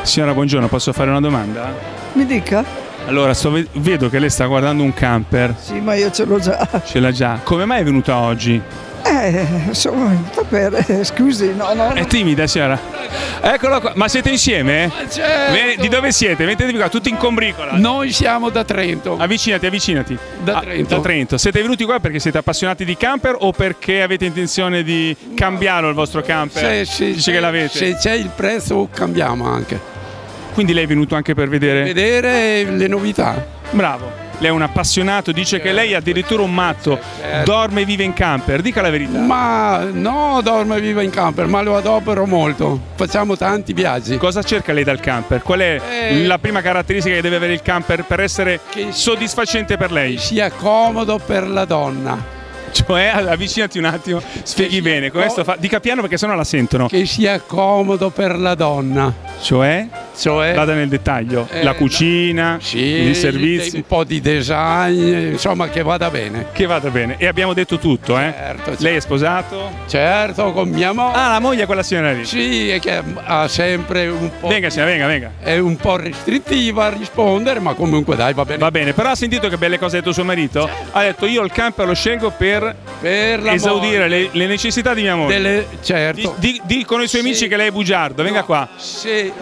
Signora, buongiorno, posso fare una domanda? Mi dica? Allora, vedo che lei sta guardando un camper, Sì, ma io ce l'ho già. ce l'ha già. Come mai è venuta oggi? Sono venuta per... scusi, no. È timida, signora? Eccola qua. Ma siete insieme? Certo. Di dove siete? Venite qua, tutti in combricola. Noi siamo da Trento. Avvicinati. Da Trento. Da Trento. Siete venuti qua perché siete appassionati di camper o perché avete intenzione di cambiarlo il vostro camper? Dice che l'avete. Se c'è il prezzo cambiamo anche. Quindi lei è venuto anche per vedere? Vedere le novità. Bravo. Lei è un appassionato, dice che lei è addirittura un matto, dorme e vive in camper, dica la verità. Ma no, dormo e vivo in camper, ma lo adopero molto. Facciamo tanti viaggi. Cosa cerca lei dal camper? Qual è la prima caratteristica che deve avere il camper per essere soddisfacente per lei? Sia comodo per la donna. Cioè, avvicinati un attimo, spieghi bene. Questo dica piano perché sennò la sentono. Che sia comodo per la donna. Cioè? Vada nel dettaglio. La cucina, sì, i servizi. Un po' di design, insomma che vada bene. Che vada bene. E abbiamo detto tutto, eh? Certo. Lei è sposato? Certo, con mia moglie. Ah, la moglie è quella signora lì. Sì, è che ha sempre un po'... Venga, signora, venga. È un po' restrittiva a rispondere, ma comunque dai, va bene. Va bene, però ha sentito che belle cose ha detto suo marito? Ha detto io il camper lo scelgo per esaudire le necessità di mia moglie. Certo. Dicono i suoi amici che lei è bugiardo, venga qua. Si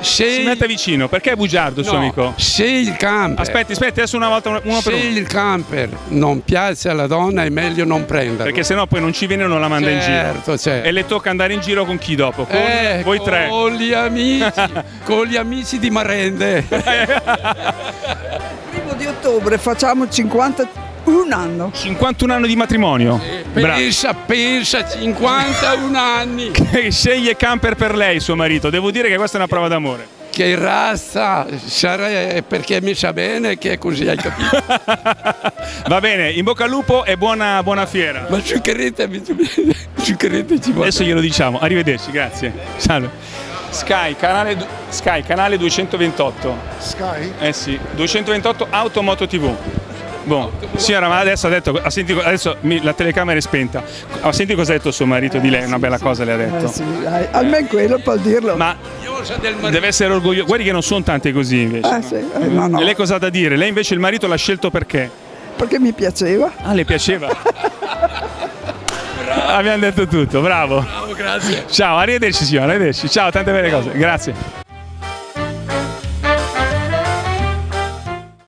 metta vicino, perché è bugiardo il suo amico? Se il camper... Aspetti, adesso una volta uno per uno. Se il camper non piace alla donna è meglio non prenderlo. Perché sennò poi non ci viene e non la manda in giro. Certo. E le tocca andare in giro con chi dopo? Con voi tre. Con gli amici, con gli amici di Marende. Il 1° di ottobre facciamo 51 anni. 51 anni di matrimonio. Pensa, 51 anni. Che sceglie camper per lei, suo marito. Devo dire che questa è una prova d'amore. Che razza sarà, perché mi sa bene che è così, hai capito? Va bene, in bocca al lupo e buona fiera. Ma zuccherette ci vuole. Adesso glielo diciamo. Arrivederci, grazie. Salve. Sky, canale 228. Sky? Eh sì, 228 Automoto TV. Boh, signora, ma adesso adesso la telecamera è spenta. Senti cosa ha detto suo marito di lei, una bella cosa le ha detto. Sì, dai, almeno quello può dirlo. Ma deve essere orgoglioso. Guardi che non sono tante così invece. Sì, no. E lei cosa ha da dire? Lei invece il marito l'ha scelto perché? Perché mi piaceva. Ah, le piaceva? Abbiamo detto tutto, bravo. Bravo, grazie. Ciao, arrivederci signora, arrivederci. Ciao, tante belle cose. Grazie.